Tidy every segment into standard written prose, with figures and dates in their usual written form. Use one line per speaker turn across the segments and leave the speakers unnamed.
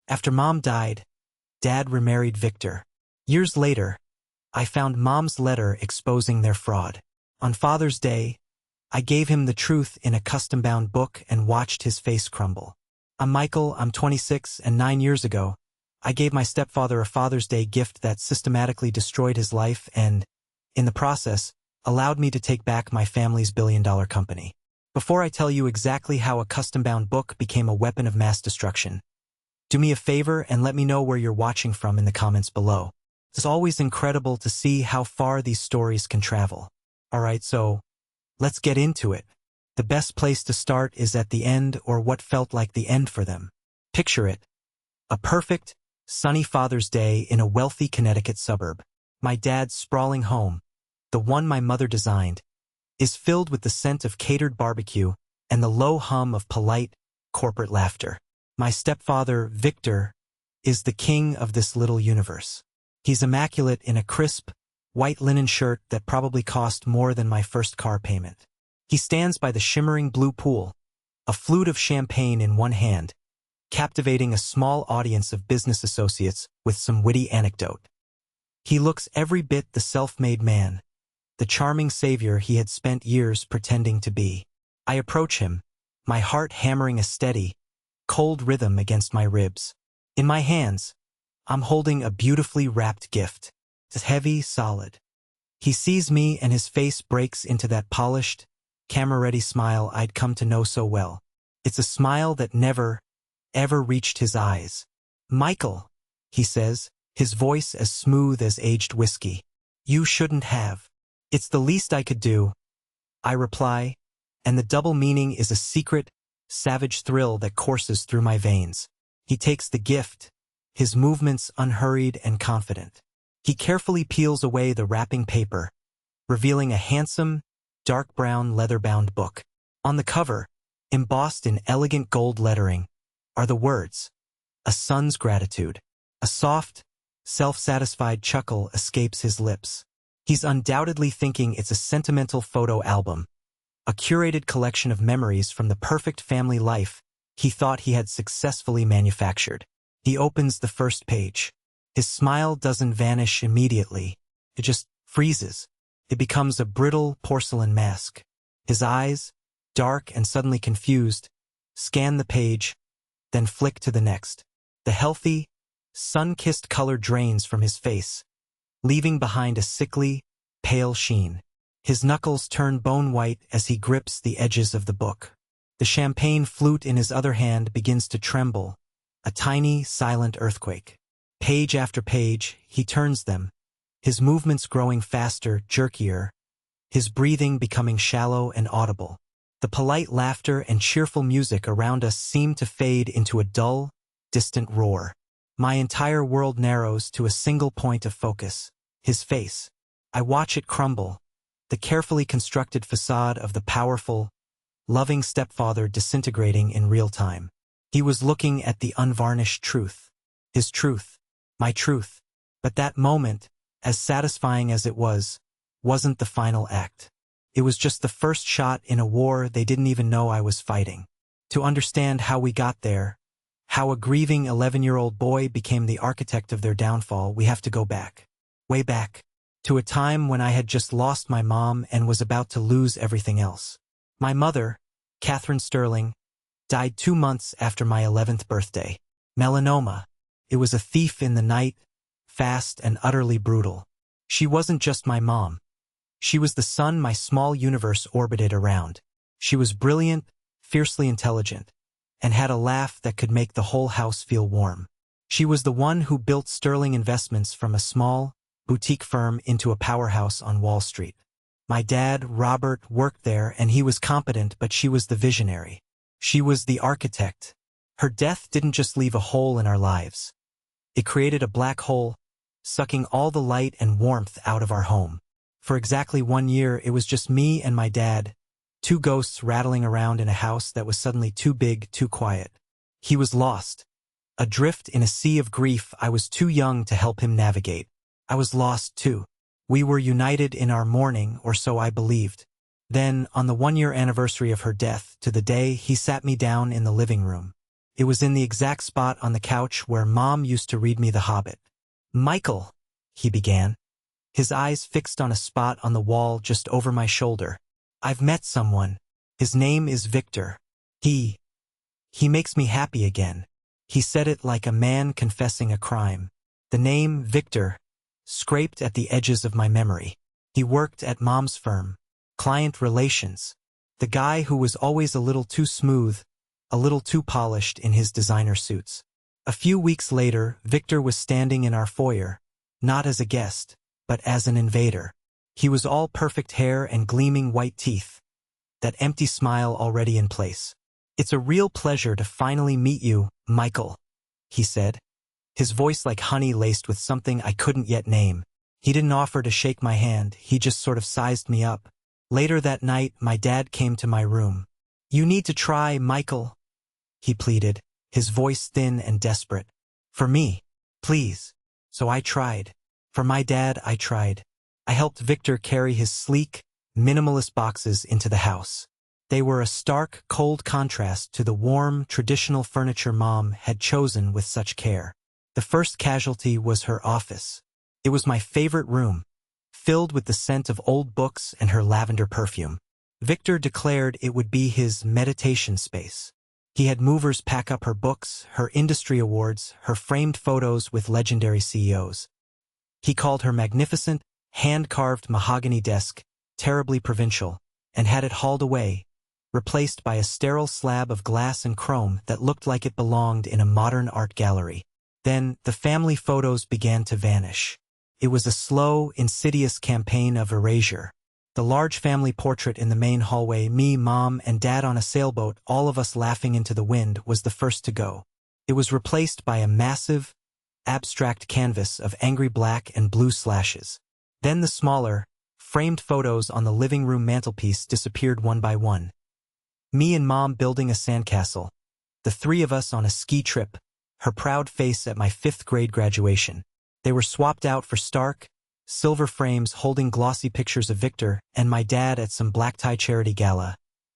After Mom died, Dad remarried Victor. Years later, I found Mom's letter exposing their fraud. On Father's Day, I gave him the truth in a custom-bound book and watched his face crumble. I'm Michael, I'm 26, and 9 years ago, I gave my stepfather a Father's Day gift that systematically destroyed his life and, in the process, allowed me to take back my family's billion-dollar company. Before I tell you exactly how a custom-bound book became a weapon of mass destruction, do me a favor and let me know where you're watching from in the comments below. It's always incredible to see how far these stories can travel. Alright, so let's get into it. The best place to start is at the end, or what felt like the end for them. Picture it. A perfect, sunny Father's Day in a wealthy Connecticut suburb. My dad's sprawling home, the one my mother designed, is filled with the scent of catered barbecue and the low hum of polite, corporate laughter. My stepfather, Victor, is the king of this little universe. He's immaculate in a crisp, white linen shirt that probably cost more than my first car payment. He stands by the shimmering blue pool, a flute of champagne in one hand, captivating a small audience of business associates with some witty anecdote. He looks every bit the self-made man, the charming savior he had spent years pretending to be. I approach him, my heart hammering a steady, cold rhythm against my ribs. In my hands, I'm holding a beautifully wrapped gift. It's heavy, solid. He sees me and his face breaks into that polished, camera-ready smile I'd come to know so well. It's a smile that never, ever reached his eyes. "Michael," he says, his voice as smooth as aged whiskey. "You shouldn't have." "It's the least I could do," I reply, and the double meaning is a secret, savage thrill that courses through my veins. He takes the gift, his movements unhurried and confident. He carefully peels away the wrapping paper, revealing a handsome, dark brown leather-bound book. On the cover, embossed in elegant gold lettering, are the words, "A son's gratitude." A soft, self-satisfied chuckle escapes his lips. He's undoubtedly thinking it's a sentimental photo album, a curated collection of memories from the perfect family life he thought he had successfully manufactured. He opens the first page. His smile doesn't vanish immediately. It just freezes. It becomes a brittle porcelain mask. His eyes, dark and suddenly confused, scan the page, then flick to the next. The healthy, sun-kissed color drains from his face, leaving behind a sickly, pale sheen. His knuckles turn bone-white as he grips the edges of the book. The champagne flute in his other hand begins to tremble, a tiny, silent earthquake. Page after page, he turns them, his movements growing faster, jerkier, his breathing becoming shallow and audible. The polite laughter and cheerful music around us seem to fade into a dull, distant roar. My entire world narrows to a single point of focus, his face. I watch it crumble, the carefully constructed facade of the powerful, loving stepfather disintegrating in real time. He was looking at the unvarnished truth. His truth. My truth. But that moment, as satisfying as it was, wasn't the final act. It was just the first shot in a war they didn't even know I was fighting. To understand how we got there, how a grieving 11-year-old boy became the architect of their downfall, we have to go back. Way back. To a time when I had just lost my mom and was about to lose everything else. My mother, Catherine Sterling, died 2 months after my 11th birthday. Melanoma. It was a thief in the night, fast and utterly brutal. She wasn't just my mom. She was the sun my small universe orbited around. She was brilliant, fiercely intelligent, and had a laugh that could make the whole house feel warm. She was the one who built Sterling Investments from a small, boutique firm into a powerhouse on Wall Street. My dad, Robert, worked there and he was competent, but she was the visionary. She was the architect. Her death didn't just leave a hole in our lives. It created a black hole, sucking all the light and warmth out of our home. For exactly 1 year, it was just me and my dad, 2 ghosts rattling around in a house that was suddenly too big, too quiet. He was lost. Adrift in a sea of grief I was too young to help him navigate. I was lost too. We were united in our mourning, or so I believed. Then, on the 1-year anniversary of her death, to the day, he sat me down in the living room. It was in the exact spot on the couch where Mom used to read me The Hobbit. "Michael," he began, his eyes fixed on a spot on the wall just over my shoulder. "I've met someone. His name is Victor. He makes me happy again." He said it like a man confessing a crime. The name, Victor, scraped at the edges of my memory. He worked at Mom's firm, client relations. The guy who was always a little too smooth, a little too polished in his designer suits. A few weeks later, Victor was standing in our foyer, not as a guest, but as an invader. He was all perfect hair and gleaming white teeth, that empty smile already in place. "It's a real pleasure to finally meet you, Michael," he said, his voice like honey laced with something I couldn't yet name. He didn't offer to shake my hand, he just sort of sized me up. Later that night, my dad came to my room. "You need to try, Michael," he pleaded, his voice thin and desperate. "For me, please." So I tried. For my dad, I tried. I helped Victor carry his sleek, minimalist boxes into the house. They were a stark, cold contrast to the warm, traditional furniture Mom had chosen with such care. The first casualty was her office. It was my favorite room, filled with the scent of old books and her lavender perfume. Victor declared it would be his meditation space. He had movers pack up her books, her industry awards, her framed photos with legendary CEOs. He called her magnificent, hand-carved mahogany desk terribly provincial, and had it hauled away, replaced by a sterile slab of glass and chrome that looked like it belonged in a modern art gallery. Then, the family photos began to vanish. It was a slow, insidious campaign of erasure. The large family portrait in the main hallway, me, Mom, and Dad on a sailboat, all of us laughing into the wind, was the first to go. It was replaced by a massive, abstract canvas of angry black and blue slashes. Then the smaller, framed photos on the living room mantelpiece disappeared one by one. Me and Mom building a sandcastle, the three of us on a ski trip, her proud face at my 5th grade graduation. They were swapped out for stark, silver frames holding glossy pictures of Victor and my dad at some black-tie charity gala,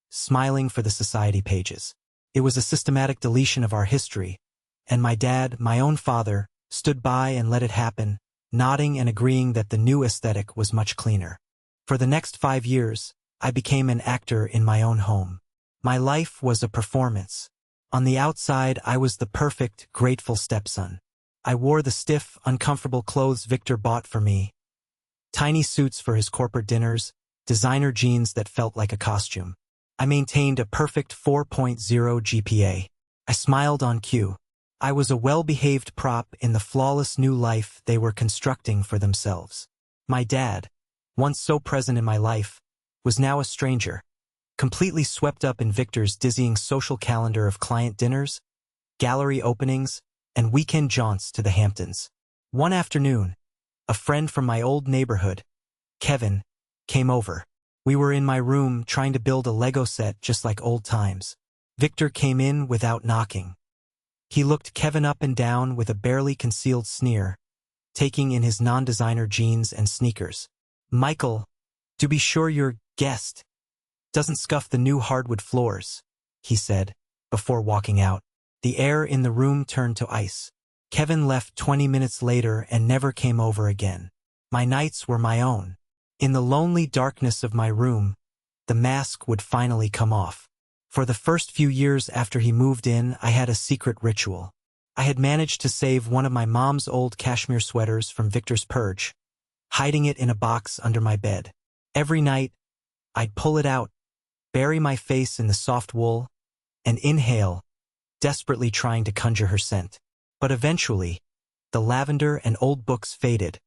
smiling for the society pages. It was a systematic deletion of our history, and my dad, my own father, stood by and let it happen, nodding and agreeing that the new aesthetic was much cleaner. For the next 5 years, I became an actor in my own home. My life was a performance. On the outside, I was the perfect, grateful stepson. I wore the stiff, uncomfortable clothes Victor bought for me. Tiny suits for his corporate dinners, designer jeans that felt like a costume. I maintained a perfect 4.0 GPA. I smiled on cue. I was a well-behaved prop in the flawless new life they were constructing for themselves. My dad, once so present in my life, was now a stranger, completely swept up in Victor's dizzying social calendar of client dinners, gallery openings, and weekend jaunts to the Hamptons. One afternoon, a friend from my old neighborhood, Kevin, came over. We were in my room trying to build a Lego set just like old times. Victor came in without knocking. He looked Kevin up and down with a barely concealed sneer, taking in his non-designer jeans and sneakers. "Michael, do be sure your guest doesn't scuff the new hardwood floors," he said, before walking out. The air in the room turned to ice. Kevin left 20 minutes later and never came over again. My nights were my own. In the lonely darkness of my room, the mask would finally come off. For the first few years after he moved in, I had a secret ritual. I had managed to save one of my mom's old cashmere sweaters from Victor's purge, hiding it in a box under my bed. Every night, I'd pull it out, bury my face in the soft wool, and inhale, desperately trying to conjure her scent. But eventually, the lavender and old books faded,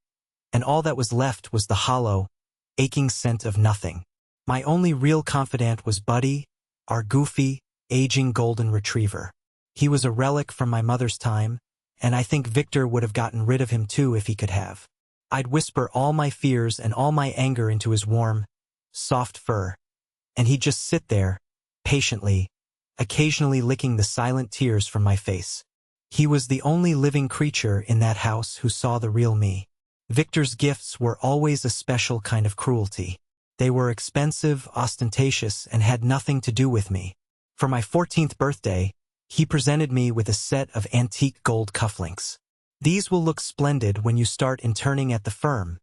and all that was left was the hollow, aching scent of nothing. My only real confidant was Buddy, our goofy, aging golden retriever. He was a relic from my mother's time, and I think Victor would have gotten rid of him too if he could have. I'd whisper all my fears and all my anger into his warm, soft fur, and he'd just sit there, patiently, occasionally licking the silent tears from my face. He was the only living creature in that house who saw the real me. Victor's gifts were always a special kind of cruelty. They were expensive, ostentatious, and had nothing to do with me. For my 14th birthday, He presented me with a set of antique gold cufflinks. "These will look splendid when you start interning at the firm,"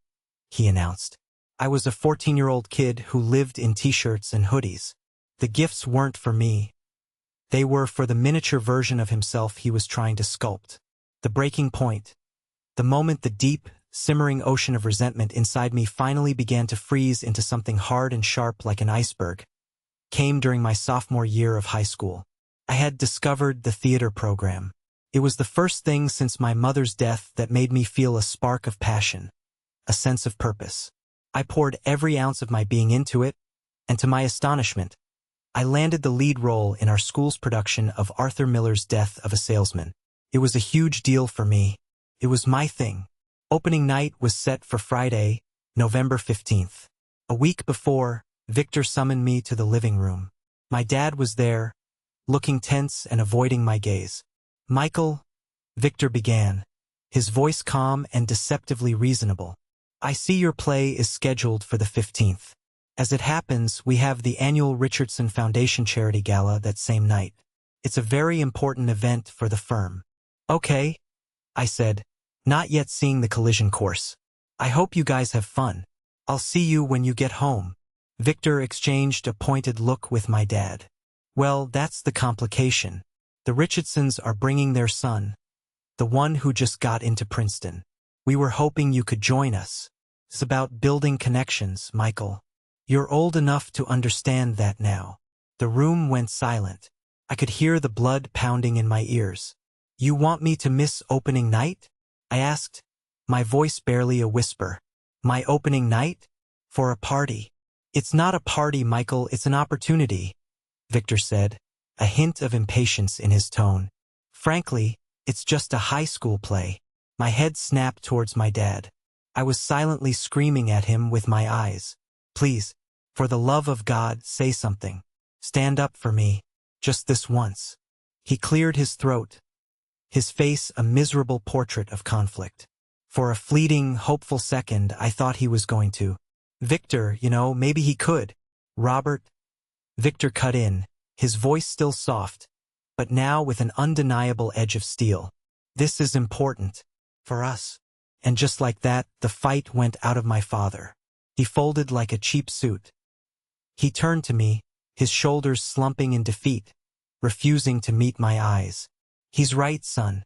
he announced. I was a 14-year-old kid who lived in t-shirts and hoodies. The gifts weren't for me. They were for the miniature version of himself he was trying to sculpt. The breaking point. The moment the deep, simmering ocean of resentment inside me finally began to freeze into something hard and sharp like an iceberg, came during my sophomore year of high school. I had discovered the theater program. It was the first thing since my mother's death that made me feel a spark of passion, a sense of purpose. I poured every ounce of my being into it, and to my astonishment, I landed the lead role in our school's production of Arthur Miller's Death of a Salesman. It was a huge deal for me. It was my thing. Opening night was set for Friday, November 15th. A week before, Victor summoned me to the living room. My dad was there, looking tense and avoiding my gaze. "Michael," Victor began, his voice calm and deceptively reasonable. "I see your play is scheduled for the 15th. As it happens, we have the annual Richardson Foundation Charity Gala that same night. It's a very important event for the firm." "Okay," I said, not yet seeing the collision course. "I hope you guys have fun. I'll see you when you get home." Victor exchanged a pointed look with my dad. "Well, that's the complication. The Richardsons are bringing their son, the one who just got into Princeton. We were hoping you could join us. It's about building connections, Michael. You're old enough to understand that now." The room went silent. I could hear the blood pounding in my ears. "You want me to miss opening night?" I asked, my voice barely a whisper. "My opening night? For a party." "It's not a party, Michael, it's an opportunity," Victor said, a hint of impatience in his tone. "Frankly, it's just a high school play." My head snapped towards my dad. I was silently screaming at him with my eyes. "Please, for the love of God, say something. Stand up for me, just this once." He cleared his throat, his face a miserable portrait of conflict. For a fleeting, hopeful second, I thought he was going to. "Victor, maybe he could." "Robert," Victor cut in, his voice still soft, but now with an undeniable edge of steel. "This is important. For us." And just like that, the fight went out of my father. He folded like a cheap suit. He turned to me, his shoulders slumping in defeat, refusing to meet my eyes. "He's right, son.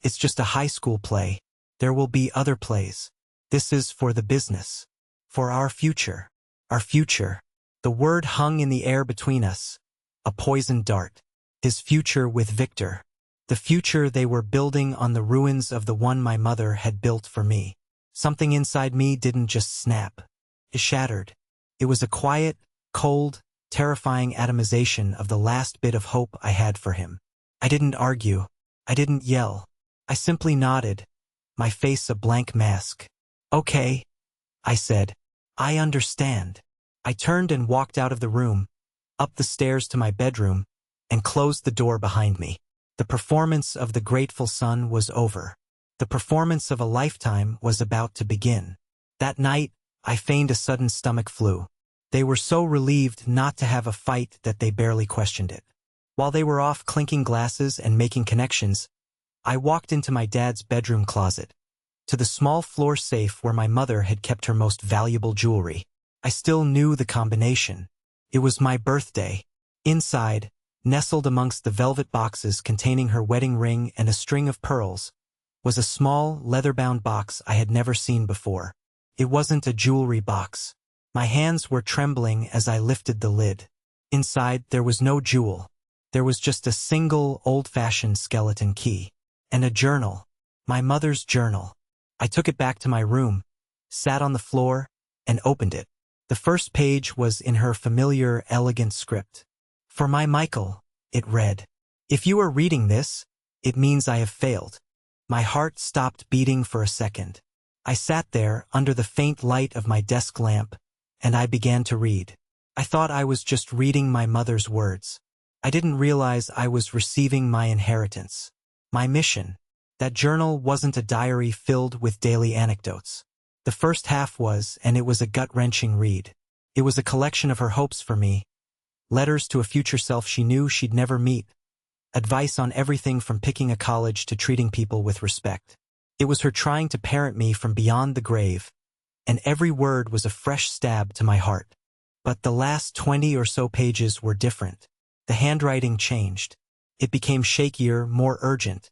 It's just a high school play. There will be other plays. This is for the business. For our future. Our future." The word hung in the air between us, a poisoned dart. His future with Victor. The future they were building on the ruins of the one my mother had built for me. Something inside me didn't just snap. It shattered. It was a quiet, cold, terrifying atomization of the last bit of hope I had for him. I didn't argue. I didn't yell. I simply nodded, my face a blank mask. "Okay," I said. "I understand." I turned and walked out of the room, up the stairs to my bedroom, and closed the door behind me. The performance of The Grateful Son was over. The performance of a lifetime was about to begin. That night, I feigned a sudden stomach flu. They were so relieved not to have a fight that they barely questioned it. While they were off clinking glasses and making connections, I walked into my dad's bedroom closet, to the small floor safe where my mother had kept her most valuable jewelry. I still knew the combination. It was my birthday. Inside, nestled amongst the velvet boxes containing her wedding ring and a string of pearls, was a small, leather-bound box I had never seen before. It wasn't a jewelry box. My hands were trembling as I lifted the lid. Inside, there was no jewel. There was just a single, old-fashioned skeleton key. And a journal. My mother's journal. I took it back to my room, sat on the floor, and opened it. The first page was in her familiar, elegant script. "For my Michael," it read. "If you are reading this, it means I have failed." My heart stopped beating for a second. I sat there under the faint light of my desk lamp, and I began to read. I thought I was just reading my mother's words. I didn't realize I was receiving my inheritance. My mission. That journal wasn't a diary filled with daily anecdotes. The first half was, and it was a gut-wrenching read. It was a collection of her hopes for me, letters to a future self she knew she'd never meet, advice on everything from picking a college to treating people with respect. It was her trying to parent me from beyond the grave, and every word was a fresh stab to my heart. But the last 20 or so pages were different. The handwriting changed. It became shakier, more urgent,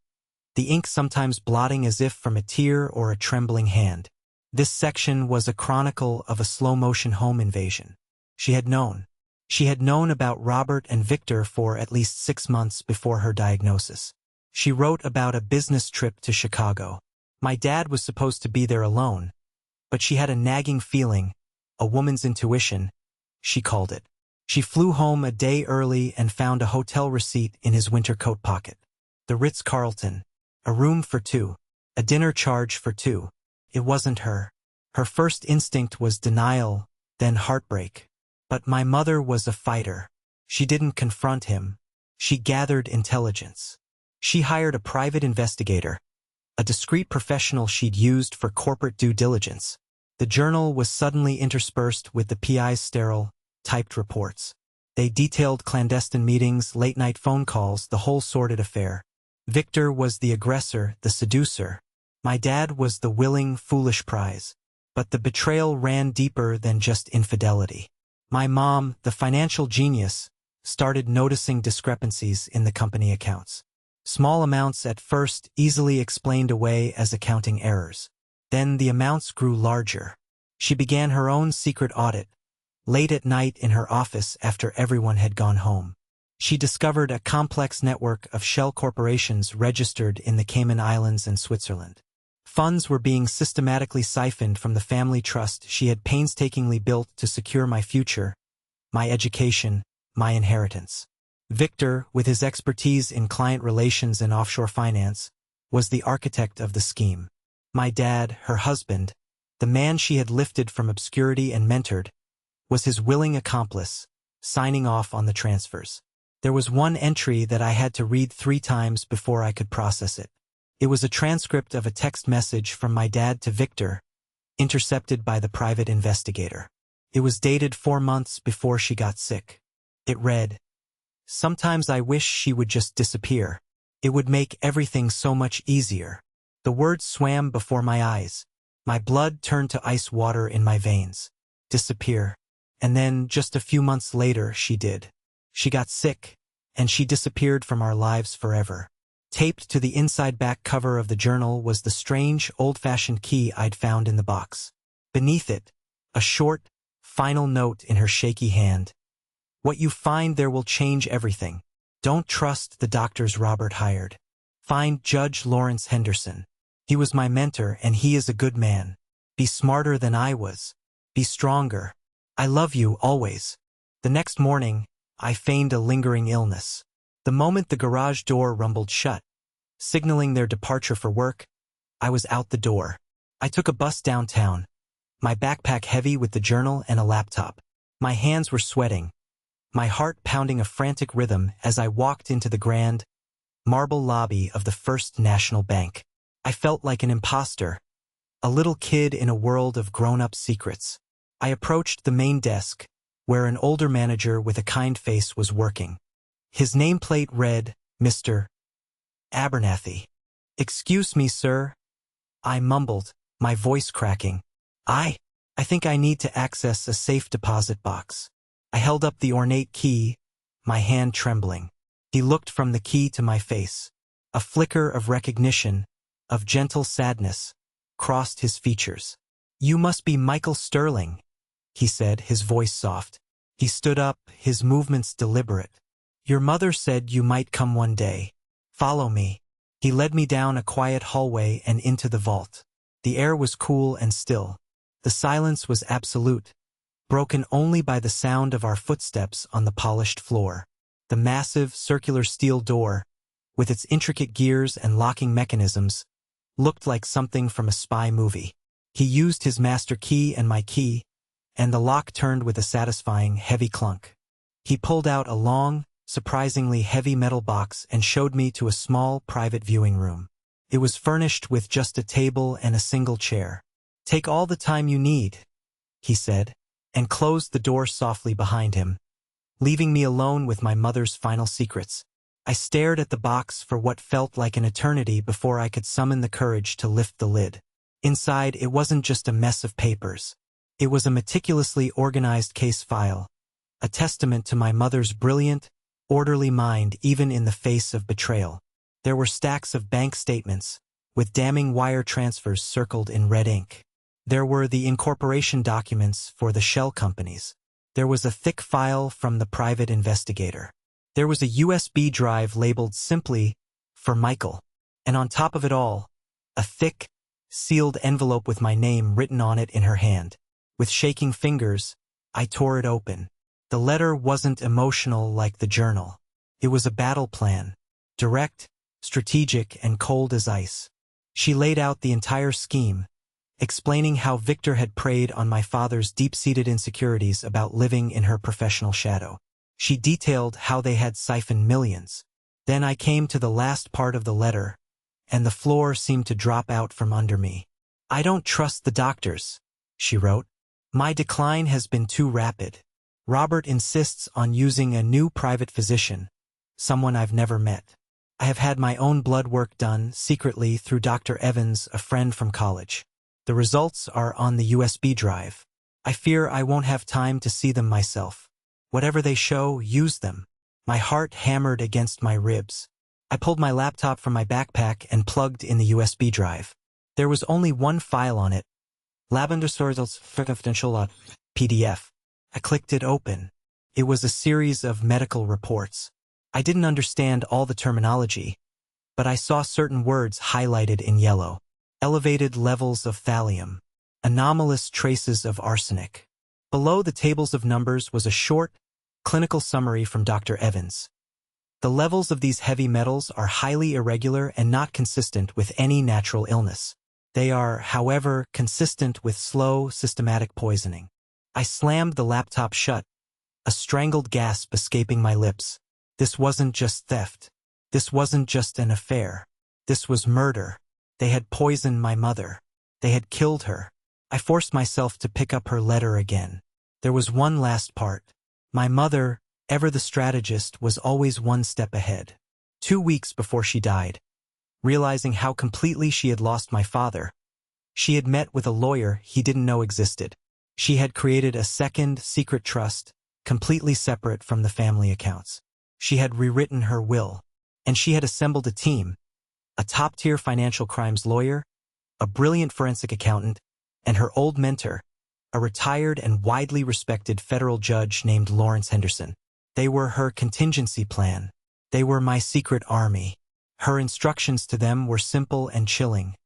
the ink sometimes blotting as if from a tear or a trembling hand. This section was a chronicle of a slow-motion home invasion. She had known. She had known about Robert and Victor for at least 6 months before her diagnosis. She wrote about a business trip to Chicago. My dad was supposed to be there alone, but she had a nagging feeling, a woman's intuition, she called it. She flew home a day early and found a hotel receipt in his winter coat pocket. The Ritz-Carlton. A room for 2. A dinner charge for 2. It wasn't her. Her first instinct was denial, then heartbreak. But my mother was a fighter. She didn't confront him. She gathered intelligence. She hired a private investigator, a discreet professional she'd used for corporate due diligence. The journal was suddenly interspersed with the PI's sterile, typed reports. They detailed clandestine meetings, late-night phone calls, the whole sordid affair. Victor was the aggressor, the seducer. My dad was the willing, foolish prize. But the betrayal ran deeper than just infidelity. My mom, the financial genius, started noticing discrepancies in the company accounts. Small amounts at first easily explained away as accounting errors. Then the amounts grew larger. She began her own secret audit, late at night in her office after everyone had gone home. She discovered a complex network of shell corporations registered in the Cayman Islands and Switzerland. Funds were being systematically siphoned from the family trust she had painstakingly built to secure my future, my education, my inheritance. Victor, with his expertise in client relations and offshore finance, was the architect of the scheme. My dad, her husband, the man she had lifted from obscurity and mentored, was his willing accomplice, signing off on the transfers. There was one entry that I had to read 3 times before I could process it. It was a transcript of a text message from my dad to Victor, intercepted by the private investigator. It was dated 4 months before she got sick. It read, "Sometimes I wish she would just disappear. It would make everything so much easier." The words swam before my eyes. My blood turned to ice water in my veins. Disappear. And then, just a few months later, she did. She got sick, and she disappeared from our lives forever. Taped to the inside back cover of the journal was the strange, old-fashioned key I'd found in the box. Beneath it, a short, final note in her shaky hand. "What you find there will change everything. Don't trust the doctors Robert hired. Find Judge Lawrence Henderson. He was my mentor and he is a good man. Be smarter than I was. Be stronger. I love you always." The next morning, I feigned a lingering illness. The moment the garage door rumbled shut, signaling their departure for work, I was out the door. I took a bus downtown, my backpack heavy with the journal and a laptop. My hands were sweating, my heart pounding a frantic rhythm as I walked into the grand, marble lobby of the First National Bank. I felt like an imposter, a little kid in a world of grown-up secrets. I approached the main desk, where an older manager with a kind face was working. His nameplate read, "Mr. Abernathy." "Excuse me, sir," I mumbled, my voice cracking. I think I need to access a safe deposit box." I held up the ornate key, my hand trembling. He looked from the key to my face. A flicker of recognition, of gentle sadness, crossed his features. "You must be Michael Sterling," he said, his voice soft. He stood up, his movements deliberate. "Your mother said you might come one day. Follow me." He led me down a quiet hallway and into the vault. The air was cool and still. The silence was absolute, broken only by the sound of our footsteps on the polished floor. The massive, circular steel door, with its intricate gears and locking mechanisms, looked like something from a spy movie. He used his master key and my key, and the lock turned with a satisfying, heavy clunk. He pulled out a long, surprisingly heavy metal box and showed me to a small, private viewing room. It was furnished with just a table and a single chair. "Take all the time you need," he said, and closed the door softly behind him, leaving me alone with my mother's final secrets. I stared at the box for what felt like an eternity before I could summon the courage to lift the lid. Inside, it wasn't just a mess of papers. It was a meticulously organized case file, a testament to my mother's brilliant, orderly mind even in the face of betrayal. There were stacks of bank statements, with damning wire transfers circled in red ink. There were the incorporation documents for the shell companies. There was a thick file from the private investigator. There was a USB drive labeled simply, "For Michael." And on top of it all, a thick, sealed envelope with my name written on it in her hand. With shaking fingers, I tore it open. The letter wasn't emotional like the journal. It was a battle plan, direct, strategic, and cold as ice. She laid out the entire scheme, explaining how Victor had preyed on my father's deep-seated insecurities about living in her professional shadow. She detailed how they had siphoned millions. Then I came to the last part of the letter, and the floor seemed to drop out from under me. "I don't trust the doctors," she wrote. "My decline has been too rapid. Robert insists on using a new private physician, someone I've never met. I have had my own blood work done secretly through Dr. Evans, a friend from college. The results are on the USB drive. I fear I won't have time to see them myself. Whatever they show, use them." My heart hammered against my ribs. I pulled my laptop from my backpack and plugged in the USB drive. There was only one file on it, Labendersortels Confidential PDF. I clicked it open. It was a series of medical reports. I didn't understand all the terminology, but I saw certain words highlighted in yellow. Elevated levels of thallium. Anomalous traces of arsenic. Below the tables of numbers was a short, clinical summary from Dr. Evans. The levels of these heavy metals are highly irregular and not consistent with any natural illness. They are, however, consistent with slow, systematic poisoning. I slammed the laptop shut, a strangled gasp escaping my lips. This wasn't just theft. This wasn't just an affair. This was murder. They had poisoned my mother. They had killed her. I forced myself to pick up her letter again. There was one last part. My mother, ever the strategist, was always one step ahead. 2 weeks before she died, realizing how completely she had lost my father, she had met with a lawyer he didn't know existed. She had created a second, secret trust, completely separate from the family accounts. She had rewritten her will, and she had assembled a team, a top-tier financial crimes lawyer, a brilliant forensic accountant, and her old mentor, a retired and widely respected federal judge named Lawrence Henderson. They were her contingency plan. They were my secret army. Her instructions to them were simple and chilling.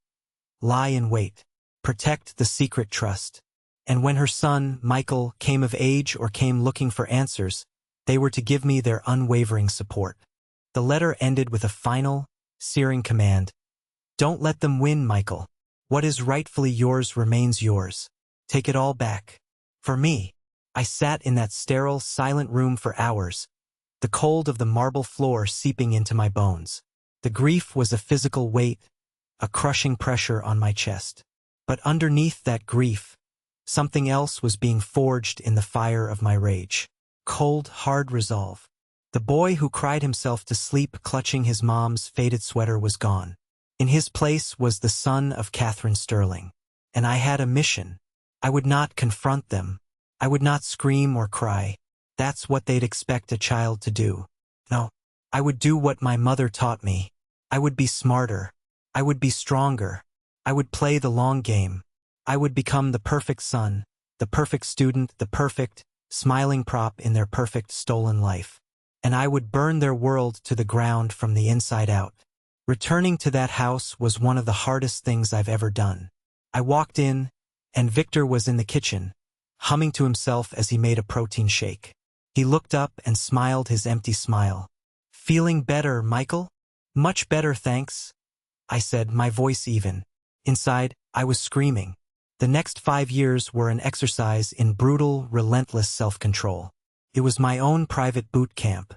Lie in wait. Protect the secret trust. And when her son, Michael, came of age or came looking for answers, they were to give me their unwavering support. The letter ended with a final, searing command. "Don't let them win, Michael. What is rightfully yours remains yours. Take it all back." For me, I sat in that sterile, silent room for hours, the cold of the marble floor seeping into my bones. The grief was a physical weight, a crushing pressure on my chest. But underneath that grief, something else was being forged in the fire of my rage. Cold, hard resolve. The boy who cried himself to sleep clutching his mom's faded sweater was gone. In his place was the son of Catherine Sterling. And I had a mission. I would not confront them. I would not scream or cry. That's what they'd expect a child to do. No, I would do what my mother taught me. I would be smarter. I would be stronger. I would play the long game. I would become the perfect son, the perfect student, the perfect, smiling prop in their perfect stolen life. And I would burn their world to the ground from the inside out. Returning to that house was one of the hardest things I've ever done. I walked in, and Victor was in the kitchen, humming to himself as he made a protein shake. He looked up and smiled his empty smile. "Feeling better, Michael?" "Much better, thanks," I said, my voice even. Inside, I was screaming. The next 5 years were an exercise in brutal, relentless self-control. It was my own private boot camp.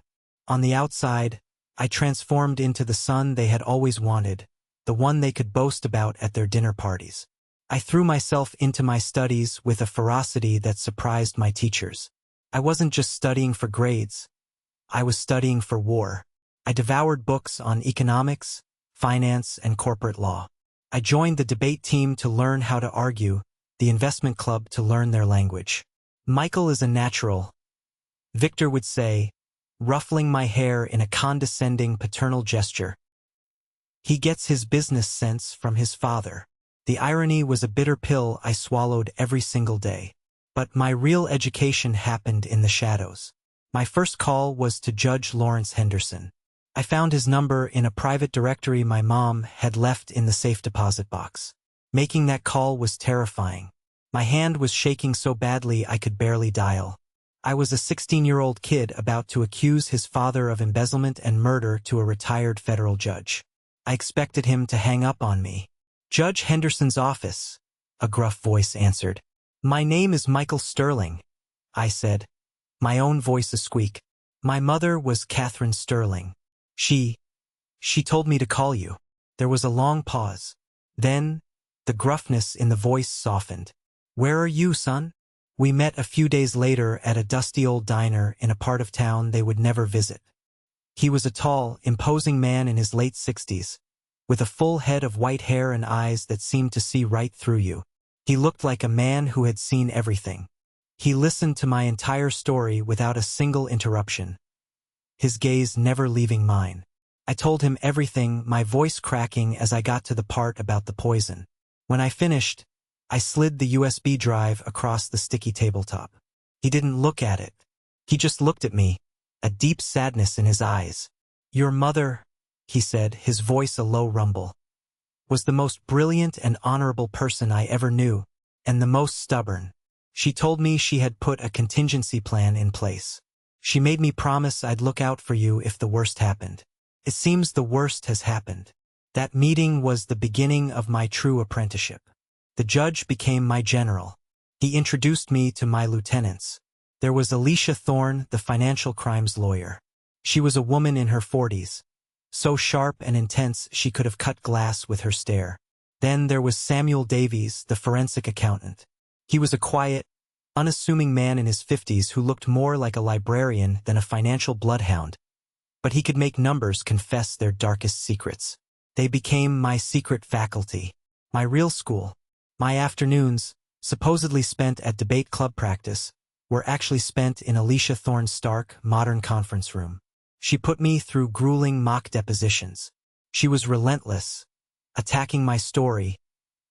On the outside, I transformed into the son they had always wanted, the one they could boast about at their dinner parties. I threw myself into my studies with a ferocity that surprised my teachers. I wasn't just studying for grades. I was studying for war. I devoured books on economics, finance, and corporate law. I joined the debate team to learn how to argue, the investment club to learn their language. Michael is a natural, Victor would say, ruffling my hair in a condescending paternal gesture. He gets his business sense from his father. The irony was a bitter pill I swallowed every single day. But my real education happened in the shadows. My first call was to Judge Lawrence Henderson. I found his number in a private directory my mom had left in the safe deposit box. Making that call was terrifying. My hand was shaking so badly I could barely dial. I was a 16-year-old kid about to accuse his father of embezzlement and murder to a retired federal judge. I expected him to hang up on me. "Judge Henderson's office," a gruff voice answered. "My name is Michael Sterling," I said, my own voice a squeak. "My mother was Catherine Sterling. She told me to call you." There was a long pause. Then, the gruffness in the voice softened. "Where are you, son?" We met a few days later at a dusty old diner in a part of town they would never visit. He was a tall, imposing man in his late 60s, with a full head of white hair and eyes that seemed to see right through you. He looked like a man who had seen everything. He listened to my entire story without a single interruption, his gaze never leaving mine. I told him everything, my voice cracking as I got to the part about the poison. When I finished, I slid the USB drive across the sticky tabletop. He didn't look at it. He just looked at me, a deep sadness in his eyes. "Your mother," he said, his voice a low rumble, "was the most brilliant and honorable person I ever knew, and the most stubborn. She told me she had put a contingency plan in place. She made me promise I'd look out for you if the worst happened. It seems the worst has happened." That meeting was the beginning of my true apprenticeship. The judge became my general. He introduced me to my lieutenants. There was Alicia Thorne, the financial crimes lawyer. She was a woman in her 40s, so sharp and intense she could have cut glass with her stare. Then there was Samuel Davies, the forensic accountant. He was a quiet, unassuming man in his 50s who looked more like a librarian than a financial bloodhound. But he could make numbers confess their darkest secrets. They became my secret faculty, my real school. My afternoons, supposedly spent at debate club practice, were actually spent in Alicia Thorne's stark, modern conference room. She put me through grueling mock depositions. She was relentless, attacking my story,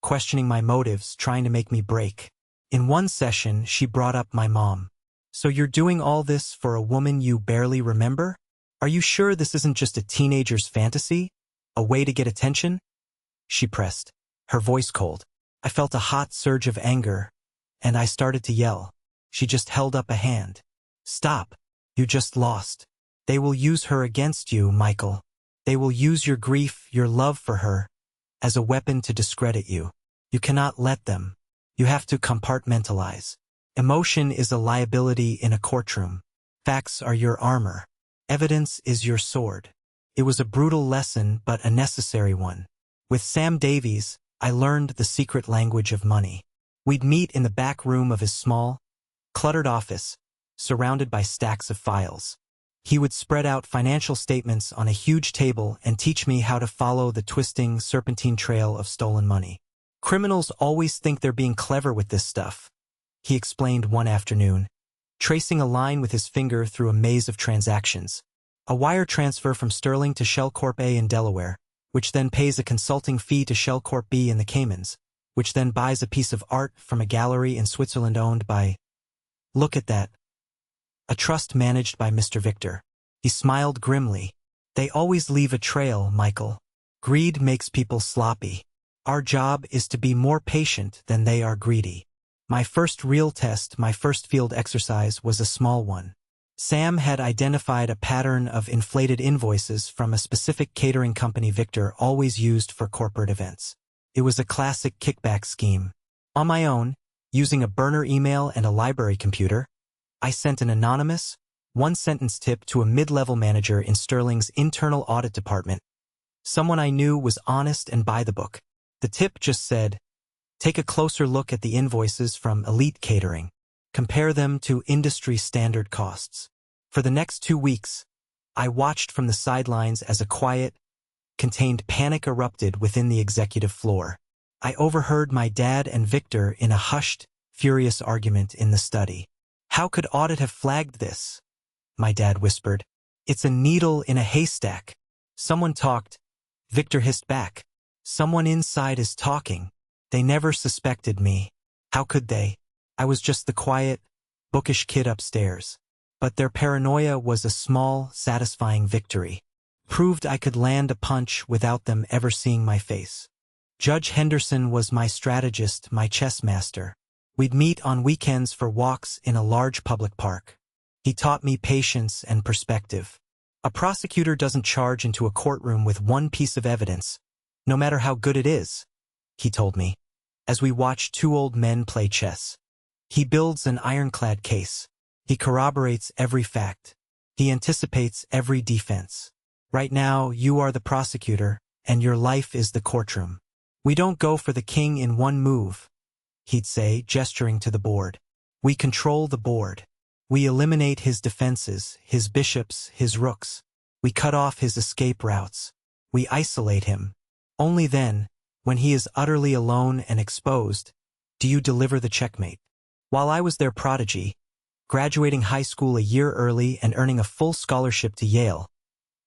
questioning my motives, trying to make me break. In one session, she brought up my mom. "So you're doing all this for a woman you barely remember? Are you sure this isn't just a teenager's fantasy? A way to get attention?" She pressed, her voice cold. I felt a hot surge of anger, and I started to yell. She just held up a hand. "Stop. You just lost. They will use her against you, Michael. They will use your grief, your love for her, as a weapon to discredit you. You cannot let them. You have to compartmentalize. Emotion is a liability in a courtroom. Facts are your armor. Evidence is your sword." It was a brutal lesson, but a necessary one. With Sam Davies, I learned the secret language of money. We'd meet in the back room of his small, cluttered office, surrounded by stacks of files. He would spread out financial statements on a huge table and teach me how to follow the twisting, serpentine trail of stolen money. "Criminals always think they're being clever with this stuff," he explained one afternoon, tracing a line with his finger through a maze of transactions. A wire transfer from Sterling to Shell Corp A in Delaware, which then pays a consulting fee to Shell Corp B in the Caymans, which then buys a piece of art from a gallery in Switzerland owned by, look at that, a trust managed by Mr. Victor. He smiled grimly. "They always leave a trail, Michael. Greed makes people sloppy. Our job is to be more patient than they are greedy." My first real test, my first field exercise, was a small one. Sam had identified a pattern of inflated invoices from a specific catering company Victor always used for corporate events. It was a classic kickback scheme. On my own, using a burner email and a library computer, I sent an anonymous, one-sentence tip to a mid-level manager in Sterling's internal audit department. Someone I knew was honest and by the book. The tip just said, "Take a closer look at the invoices from Elite Catering. Compare them to industry standard costs." For the next 2 weeks, I watched from the sidelines as a quiet, contained panic erupted within the executive floor. I overheard my dad and Victor in a hushed, furious argument in the study. "How could audit have flagged this?" my dad whispered. "It's a needle in a haystack." "Someone talked," Victor hissed back. "Someone inside is talking. They never suspected me. How could they? I was just the quiet, bookish kid upstairs." But their paranoia was a small, satisfying victory. Proved I could land a punch without them ever seeing my face. Judge Henderson was my strategist, my chess master. We'd meet on weekends for walks in a large public park. He taught me patience and perspective. A prosecutor doesn't charge into a courtroom with one piece of evidence, no matter how good it is, he told me, as we watched two old men play chess. He builds an ironclad case. He corroborates every fact. He anticipates every defense. Right now, you are the prosecutor, and your life is the courtroom. We don't go for the king in one move, he'd say, gesturing to the board. We control the board. We eliminate his defenses, his bishops, his rooks. We cut off his escape routes. We isolate him. Only then, when he is utterly alone and exposed, do you deliver the checkmate. While I was their prodigy, graduating high school a year early and earning a full scholarship to Yale,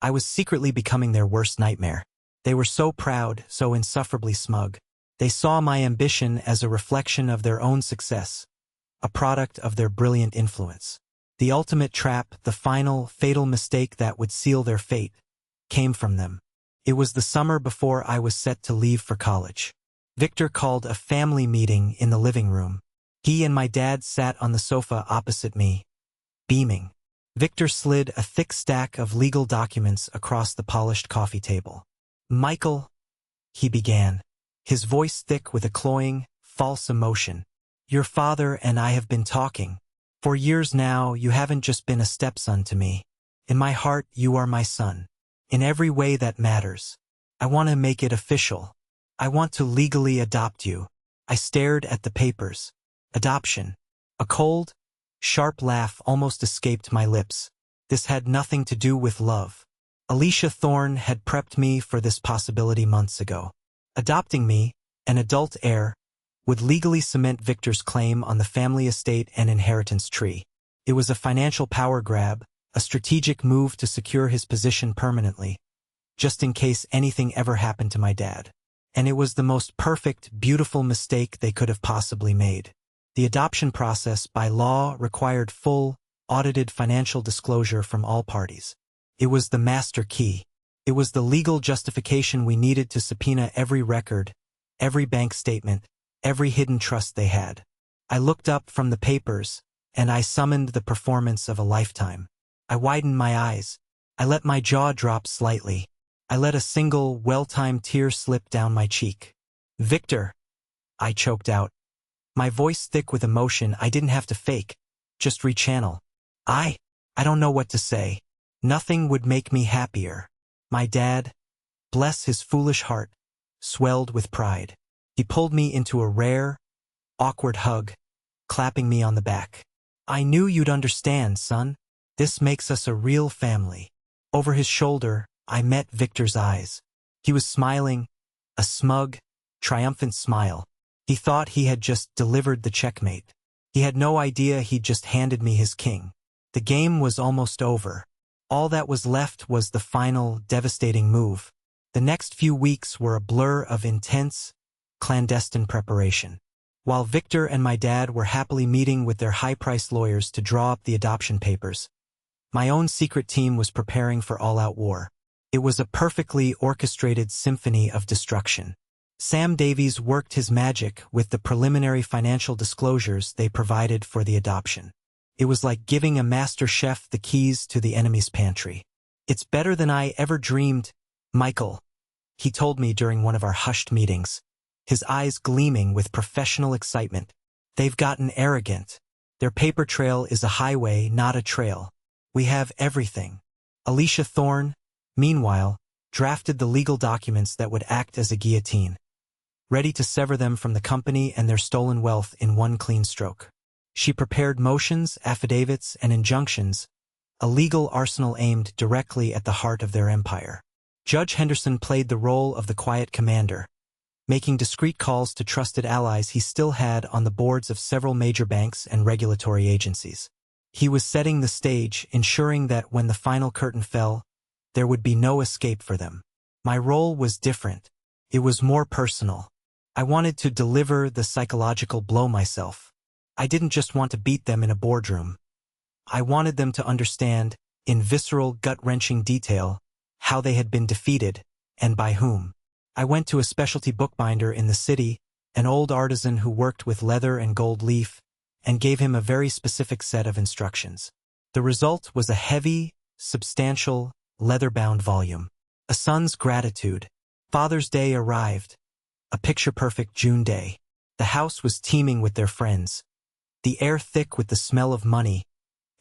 I was secretly becoming their worst nightmare. They were so proud, so insufferably smug. They saw my ambition as a reflection of their own success, a product of their brilliant influence. The ultimate trap, the final, fatal mistake that would seal their fate, came from them. It was the summer before I was set to leave for college. Victor called a family meeting in the living room. He and my dad sat on the sofa opposite me, beaming. Victor slid a thick stack of legal documents across the polished coffee table. "Michael," he began, his voice thick with a cloying, false emotion. "Your father and I have been talking. For years now, you haven't just been a stepson to me. In my heart, you are my son. In every way that matters. I want to make it official. I want to legally adopt you." I stared at the papers. Adoption. A cold, sharp laugh almost escaped my lips. This had nothing to do with love. Alicia Thorne had prepped me for this possibility months ago. Adopting me, an adult heir, would legally cement Victor's claim on the family estate and inheritance tree. It was a financial power grab, a strategic move to secure his position permanently, just in case anything ever happened to my dad. And it was the most perfect, beautiful mistake they could have possibly made. The adoption process, by law, required full, audited financial disclosure from all parties. It was the master key. It was the legal justification we needed to subpoena every record, every bank statement, every hidden trust they had. I looked up from the papers, and I summoned the performance of a lifetime. I widened my eyes. I let my jaw drop slightly. I let a single, well-timed tear slip down my cheek. "Victor," I choked out, my voice thick with emotion I didn't have to fake, just rechannel. I don't know what to say. Nothing would make me happier. My dad, bless his foolish heart, swelled with pride. He pulled me into a rare, awkward hug, clapping me on the back. "I knew you'd understand, son. This makes us a real family." Over his shoulder, I met Victor's eyes. He was smiling, a smug, triumphant smile. He thought he had just delivered the checkmate. He had no idea he'd just handed me his king. The game was almost over. All that was left was the final, devastating move. The next few weeks were a blur of intense, clandestine preparation. While Victor and my dad were happily meeting with their high-priced lawyers to draw up the adoption papers, my own secret team was preparing for all-out war. It was a perfectly orchestrated symphony of destruction. Sam Davies worked his magic with the preliminary financial disclosures they provided for the adoption. It was like giving a master chef the keys to the enemy's pantry. "It's better than I ever dreamed, Michael," he told me during one of our hushed meetings, his eyes gleaming with professional excitement. "They've gotten arrogant. Their paper trail is a highway, not a trail. We have everything." Alicia Thorne, meanwhile, drafted the legal documents that would act as a guillotine, ready to sever them from the company and their stolen wealth in one clean stroke. She prepared motions, affidavits, and injunctions, a legal arsenal aimed directly at the heart of their empire. Judge Henderson played the role of the quiet commander, making discreet calls to trusted allies he still had on the boards of several major banks and regulatory agencies. He was setting the stage, ensuring that when the final curtain fell, there would be no escape for them. My role was different. It was more personal. I wanted to deliver the psychological blow myself. I didn't just want to beat them in a boardroom. I wanted them to understand, in visceral, gut-wrenching detail, how they had been defeated, and by whom. I went to a specialty bookbinder in the city, an old artisan who worked with leather and gold leaf, and gave him a very specific set of instructions. The result was a heavy, substantial, leather-bound volume. A son's gratitude. Father's Day arrived. A picture-perfect June day. The house was teeming with their friends. The air thick with the smell of money,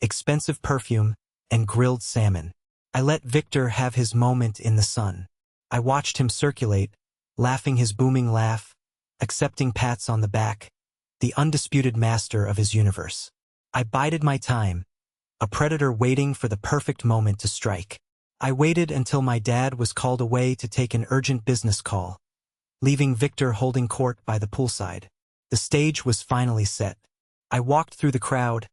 expensive perfume, and grilled salmon. I let Victor have his moment in the sun. I watched him circulate, laughing his booming laugh, accepting pats on the back, the undisputed master of his universe. I bided my time, a predator waiting for the perfect moment to strike. I waited until my dad was called away to take an urgent business call, leaving Victor holding court by the poolside. The stage was finally set. I walked through the crowd,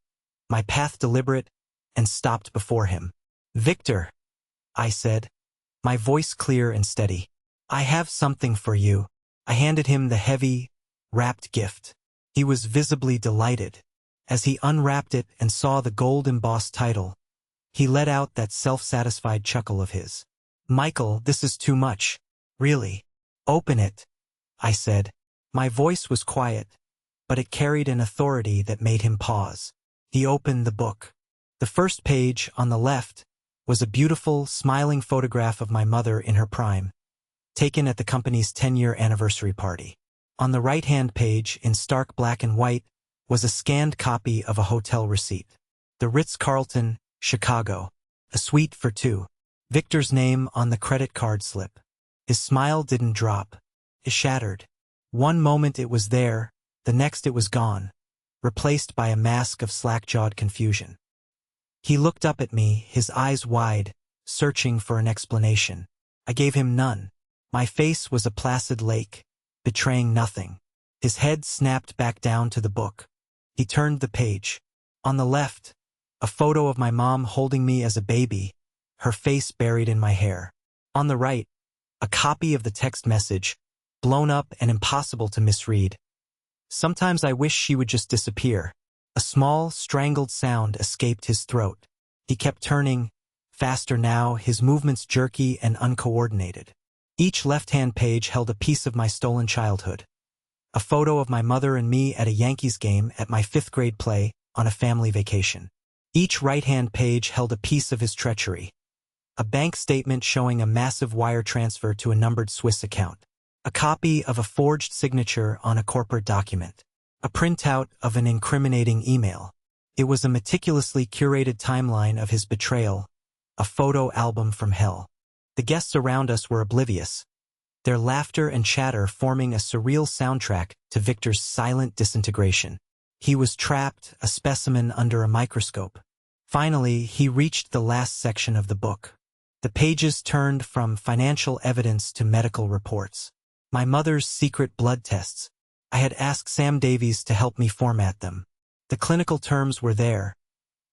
my path deliberate, and stopped before him. "Victor," I said, my voice clear and steady. "I have something for you." I handed him the heavy, wrapped gift. He was visibly delighted. As he unwrapped it and saw the gold-embossed title, he let out that self-satisfied chuckle of his. "Michael, this is too much. Really. Open it," I said. My voice was quiet, but it carried an authority that made him pause. He opened the book. The first page, on the left, was a beautiful, smiling photograph of my mother in her prime, taken at the company's 10-year anniversary party. On the right-hand page, in stark black and white, was a scanned copy of a hotel receipt. The Ritz-Carlton, Chicago. A suite for two. Victor's name on the credit card slip. His smile didn't drop. It shattered. One moment it was there, the next it was gone, replaced by a mask of slack-jawed confusion. He looked up at me, his eyes wide, searching for an explanation. I gave him none. My face was a placid lake, betraying nothing. His head snapped back down to the book. He turned the page. On the left, a photo of my mom holding me as a baby, her face buried in my hair. On the right, a copy of the text message, blown up and impossible to misread. "Sometimes I wish she would just disappear." A small, strangled sound escaped his throat. He kept turning, faster now, his movements jerky and uncoordinated. Each left-hand page held a piece of my stolen childhood. A photo of my mother and me at a Yankees game at my 5th-grade play on a family vacation. Each right-hand page held a piece of his treachery. A bank statement showing a massive wire transfer to a numbered Swiss account. A copy of a forged signature on a corporate document. A printout of an incriminating email. It was a meticulously curated timeline of his betrayal, a photo album from hell. The guests around us were oblivious, their laughter and chatter forming a surreal soundtrack to Victor's silent disintegration. He was trapped, a specimen under a microscope. Finally, he reached the last section of the book. The pages turned from financial evidence to medical reports. My mother's secret blood tests. I had asked Sam Davies to help me format them. The clinical terms were there,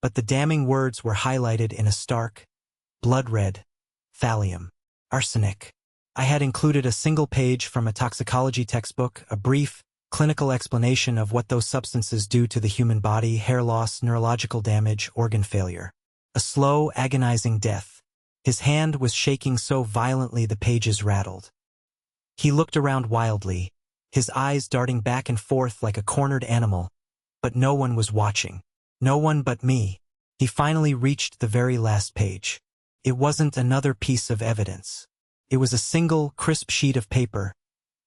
but the damning words were highlighted in a stark, blood-red, thallium, arsenic. I had included a single page from a toxicology textbook, a brief, clinical explanation of what those substances do to the human body: hair loss, neurological damage, organ failure. A slow, agonizing death. His hand was shaking so violently the pages rattled. He looked around wildly, his eyes darting back and forth like a cornered animal, but no one was watching. No one but me. He finally reached the very last page. It wasn't another piece of evidence. It was a single, crisp sheet of paper,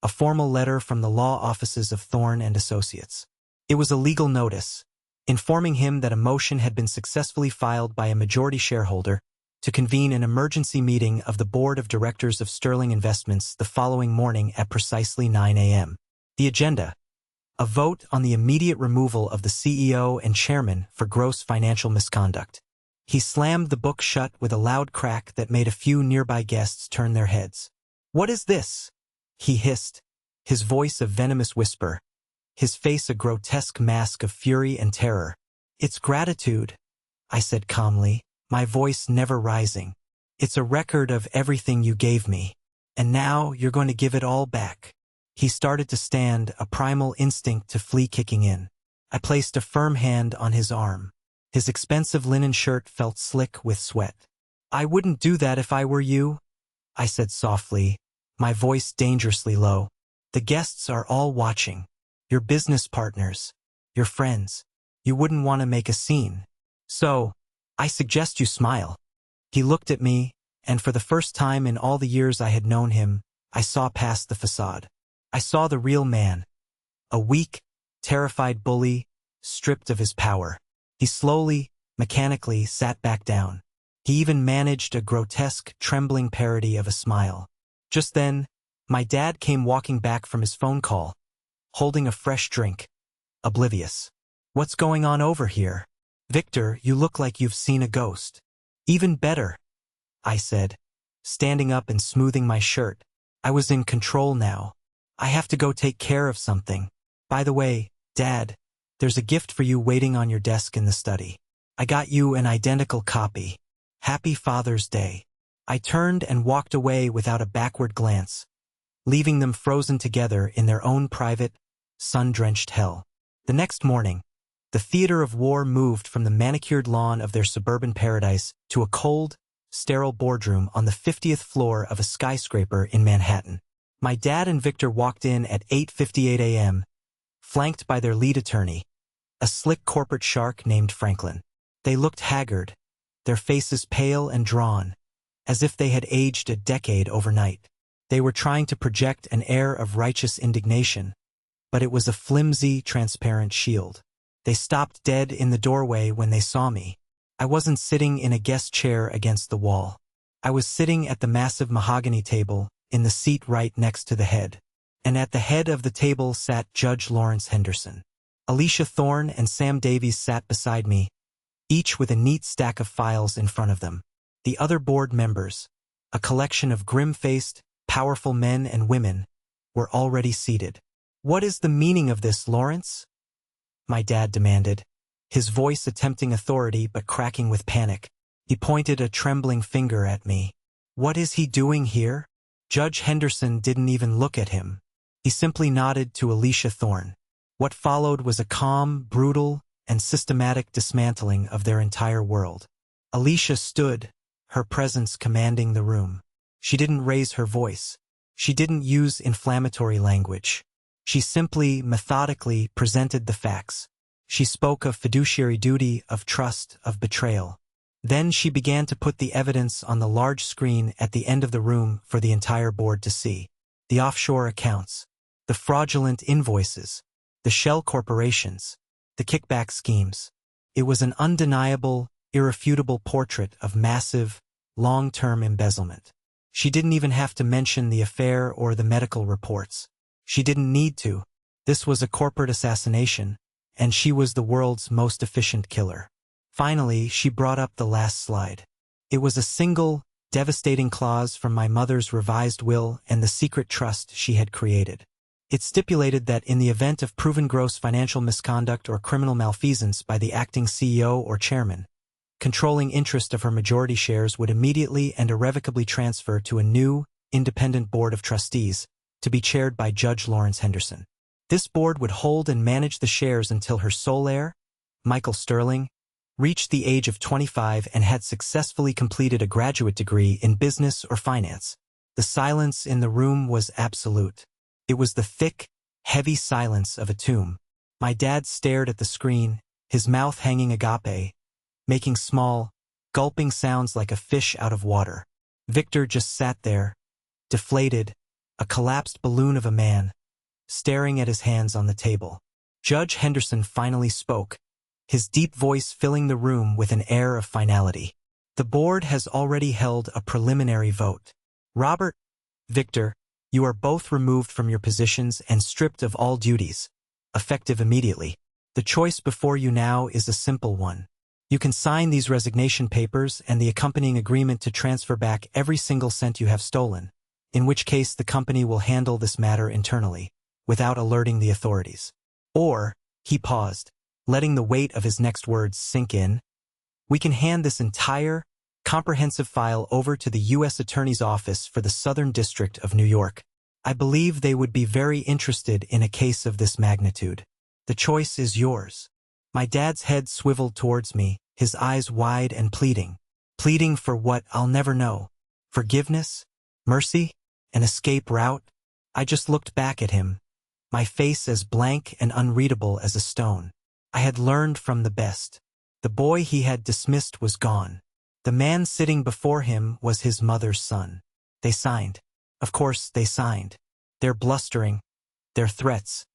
a formal letter from the law offices of Thorne and Associates. It was a legal notice, informing him that a motion had been successfully filed by a majority shareholder to convene an emergency meeting of the Board of Directors of Sterling Investments the following morning at precisely 9 a.m. The agenda: a vote on the immediate removal of the CEO and chairman for gross financial misconduct. He slammed the book shut with a loud crack that made a few nearby guests turn their heads. "What is this?" he hissed, his voice a venomous whisper, his face a grotesque mask of fury and terror. "It's gratitude," I said calmly, my voice never rising. "It's a record of everything you gave me. And now you're going to give it all back." He started to stand, a primal instinct to flee kicking in. I placed a firm hand on his arm. His expensive linen shirt felt slick with sweat. "I wouldn't do that if I were you," I said softly, my voice dangerously low. "The guests are all watching. Your business partners, your friends. You wouldn't want to make a scene. So, I suggest you smile." He looked at me, and for the first time in all the years I had known him, I saw past the facade. I saw the real man. A weak, terrified bully, stripped of his power. He slowly, mechanically sat back down. He even managed a grotesque, trembling parody of a smile. Just then, my dad came walking back from his phone call, holding a fresh drink, oblivious. "What's going on over here? Victor, you look like you've seen a ghost." "Even better," I said, standing up and smoothing my shirt. I was in control now. "I have to go take care of something. By the way, Dad, there's a gift for you waiting on your desk in the study. I got you an identical copy. Happy Father's Day." I turned and walked away without a backward glance, leaving them frozen together in their own private, sun-drenched hell. The next morning, the theater of war moved from the manicured lawn of their suburban paradise to a cold, sterile boardroom on the 50th floor of a skyscraper in Manhattan. My dad and Victor walked in at 8:58 a.m., flanked by their lead attorney, a slick corporate shark named Franklin. They looked haggard, their faces pale and drawn, as if they had aged a decade overnight. They were trying to project an air of righteous indignation, but it was a flimsy, transparent shield. They stopped dead in the doorway when they saw me. I wasn't sitting in a guest chair against the wall. I was sitting at the massive mahogany table, in the seat right next to the head. And at the head of the table sat Judge Lawrence Henderson. Alicia Thorne and Sam Davies sat beside me, each with a neat stack of files in front of them. The other board members, a collection of grim-faced, powerful men and women, were already seated. "What is the meaning of this, Lawrence?" my dad demanded, his voice attempting authority but cracking with panic. He pointed a trembling finger at me. "What is he doing here?" Judge Henderson didn't even look at him. He simply nodded to Alicia Thorne. What followed was a calm, brutal, and systematic dismantling of their entire world. Alicia stood, her presence commanding the room. She didn't raise her voice. She didn't use inflammatory language. She simply, methodically presented the facts. She spoke of fiduciary duty, of trust, of betrayal. Then she began to put the evidence on the large screen at the end of the room for the entire board to see. The offshore accounts, the fraudulent invoices, the shell corporations, the kickback schemes. It was an undeniable, irrefutable portrait of massive, long-term embezzlement. She didn't even have to mention the affair or the medical reports. She didn't need to. This was a corporate assassination, and she was the world's most efficient killer. Finally, she brought up the last slide. It was a single, devastating clause from my mother's revised will and the secret trust she had created. It stipulated that in the event of proven gross financial misconduct or criminal malfeasance by the acting CEO or chairman, controlling interest of her majority shares would immediately and irrevocably transfer to a new, independent board of trustees, to be chaired by Judge Lawrence Henderson. This board would hold and manage the shares until her sole heir, Michael Sterling, reached the age of 25 and had successfully completed a graduate degree in business or finance. The silence in the room was absolute. It was the thick, heavy silence of a tomb. My dad stared at the screen, his mouth hanging agape, making small, gulping sounds like a fish out of water. Victor just sat there, deflated, a collapsed balloon of a man, staring at his hands on the table. Judge Henderson finally spoke, his deep voice filling the room with an air of finality. "The board has already held a preliminary vote. Robert, Victor, you are both removed from your positions and stripped of all duties, effective immediately. The choice before you now is a simple one. You can sign these resignation papers and the accompanying agreement to transfer back every single cent you have stolen, in which case the company will handle this matter internally, without alerting the authorities. Or, he paused, letting the weight of his next words sink in, we can hand this entire, comprehensive file over to the U.S. Attorney's Office for the Southern District of New York. I believe they would be very interested in a case of this magnitude. The choice is yours. My dad's head swiveled towards me, his eyes wide and pleading. Pleading for what I'll never know. Forgiveness? Mercy? An escape route? I just looked back at him, my face as blank and unreadable as a stone. I had learned from the best. The boy he had dismissed was gone. The man sitting before him was his mother's son. They signed. Of course, they signed. Their blustering, their threats.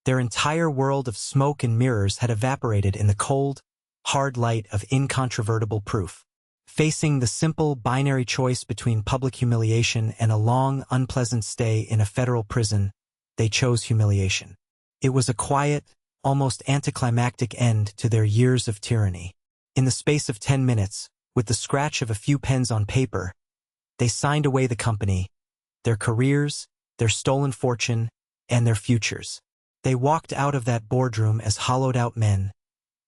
Their entire world of smoke and mirrors had evaporated in the cold, hard light of incontrovertible proof. Facing the simple binary choice between public humiliation and a long, unpleasant stay in a federal prison, they chose humiliation. It was a quiet, almost anticlimactic end to their years of tyranny. In the space of 10 minutes, with the scratch of a few pens on paper, they signed away the company, their careers, their stolen fortune, and their futures. They walked out of that boardroom as hollowed-out men,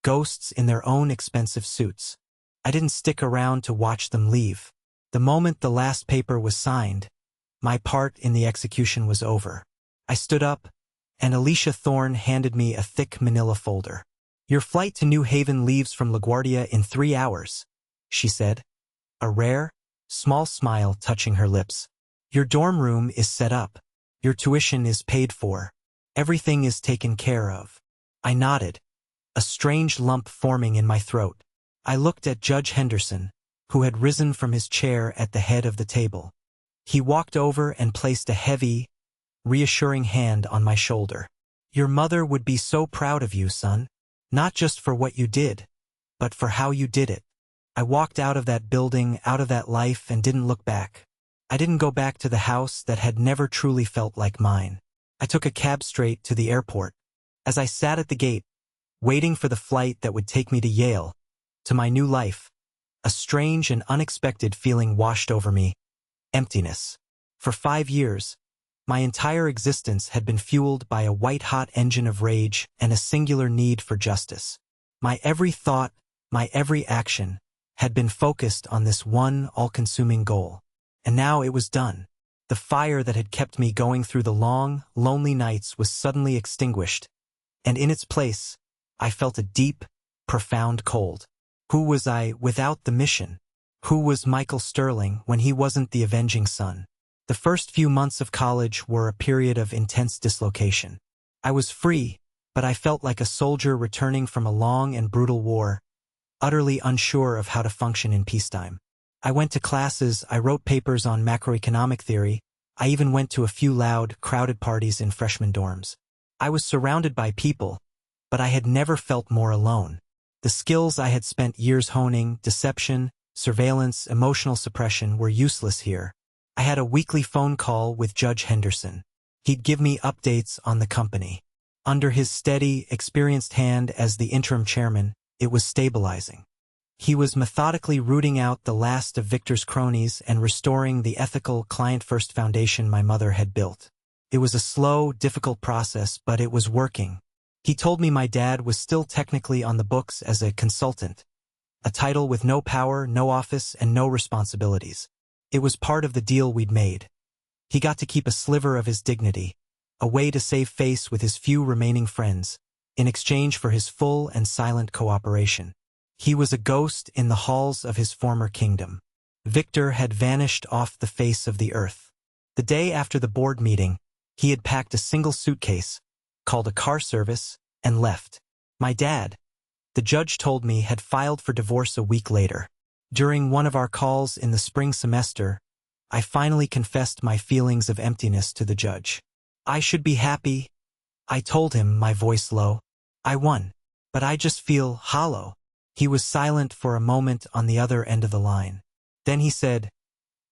ghosts in their own expensive suits. I didn't stick around to watch them leave. The moment the last paper was signed, my part in the execution was over. I stood up, and Alicia Thorne handed me a thick manila folder. Your flight to New Haven leaves from LaGuardia in 3 hours, she said, a rare, small smile touching her lips. Your dorm room is set up. Your tuition is paid for. Everything is taken care of. I nodded, a strange lump forming in my throat. I looked at Judge Henderson, who had risen from his chair at the head of the table. He walked over and placed a heavy, reassuring hand on my shoulder. Your mother would be so proud of you, son. Not just for what you did, but for how you did it. I walked out of that building, out of that life, and didn't look back. I didn't go back to the house that had never truly felt like mine. I took a cab straight to the airport. As I sat at the gate, waiting for the flight that would take me to Yale, to my new life, a strange and unexpected feeling washed over me. Emptiness. For 5 years, my entire existence had been fueled by a white-hot engine of rage and a singular need for justice. My every thought, my every action, had been focused on this one all-consuming goal. And now it was done. The fire that had kept me going through the long, lonely nights was suddenly extinguished, and in its place, I felt a deep, profound cold. Who was I without the mission? Who was Michael Sterling when he wasn't the avenging son? The first few months of college were a period of intense dislocation. I was free, but I felt like a soldier returning from a long and brutal war, utterly unsure of how to function in peacetime. I went to classes, I wrote papers on macroeconomic theory, I even went to a few loud, crowded parties in freshman dorms. I was surrounded by people, but I had never felt more alone. The skills I had spent years honing, deception, surveillance, emotional suppression, were useless here. I had a weekly phone call with Judge Henderson. He'd give me updates on the company. Under his steady, experienced hand as the interim chairman, it was stabilizing. He was methodically rooting out the last of Victor's cronies and restoring the ethical, client-first foundation my mother had built. It was a slow, difficult process, but it was working. He told me my dad was still technically on the books as a consultant, a title with no power, no office, and no responsibilities. It was part of the deal we'd made. He got to keep a sliver of his dignity, a way to save face with his few remaining friends, in exchange for his full and silent cooperation. He was a ghost in the halls of his former kingdom. Victor had vanished off the face of the earth. The day after the board meeting, he had packed a single suitcase, called a car service, and left. My dad, the judge told me, had filed for divorce a week later. During one of our calls in the spring semester, I finally confessed my feelings of emptiness to the judge. I should be happy, I told him, my voice low. I won, but I just feel hollow. He was silent for a moment on the other end of the line. Then he said,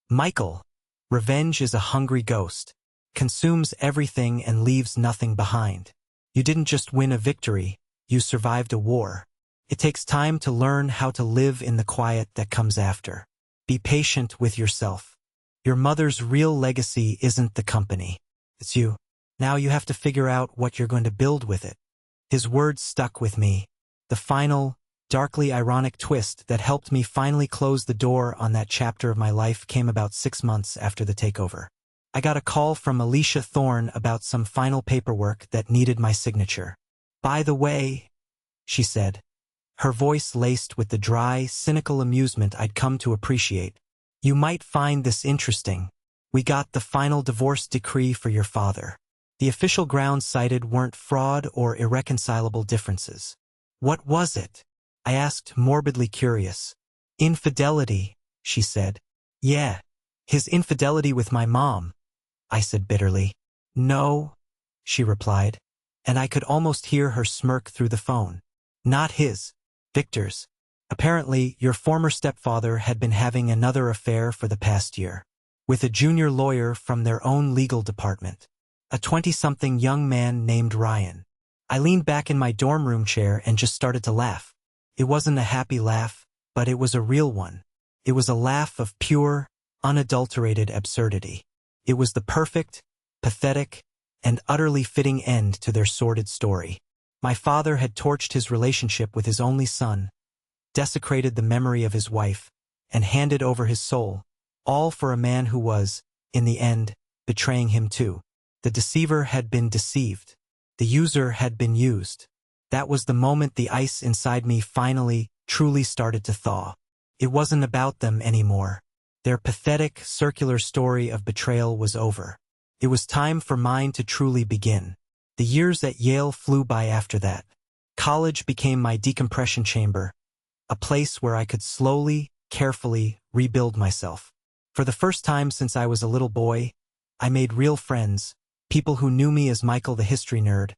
Michael, revenge is a hungry ghost, consumes everything and leaves nothing behind. You didn't just win a victory, you survived a war. It takes time to learn how to live in the quiet that comes after. Be patient with yourself. Your mother's real legacy isn't the company. It's you. Now you have to figure out what you're going to build with it. His words stuck with me. The final, darkly ironic twist that helped me finally close the door on that chapter of my life came about 6 months after the takeover. I got a call from Alicia Thorne about some final paperwork that needed my signature. "By the way," she said, her voice laced with the dry, cynical amusement I'd come to appreciate, "you might find this interesting. We got the final divorce decree for your father. The official grounds cited weren't fraud or irreconcilable differences." "What was it?" I asked, morbidly curious. "Infidelity," she said. "Yeah, his infidelity with my mom," I said bitterly. "No," she replied, and I could almost hear her smirk through the phone. "Not his. Victor's. Apparently, your former stepfather had been having another affair for the past year. With a junior lawyer from their own legal department. A 20-something young man named Ryan." I leaned back in my dorm room chair and just started to laugh. It wasn't a happy laugh, but it was a real one. It was a laugh of pure, unadulterated absurdity. It was the perfect, pathetic, and utterly fitting end to their sordid story. My father had torched his relationship with his only son, desecrated the memory of his wife, and handed over his soul, all for a man who was, in the end, betraying him too. The deceiver had been deceived. The user had been used. That was the moment the ice inside me finally, truly started to thaw. It wasn't about them anymore. Their pathetic, circular story of betrayal was over. It was time for mine to truly begin. The years at Yale flew by after that. College became my decompression chamber, a place where I could slowly, carefully rebuild myself. For the first time since I was a little boy, I made real friends, people who knew me as Michael the history nerd,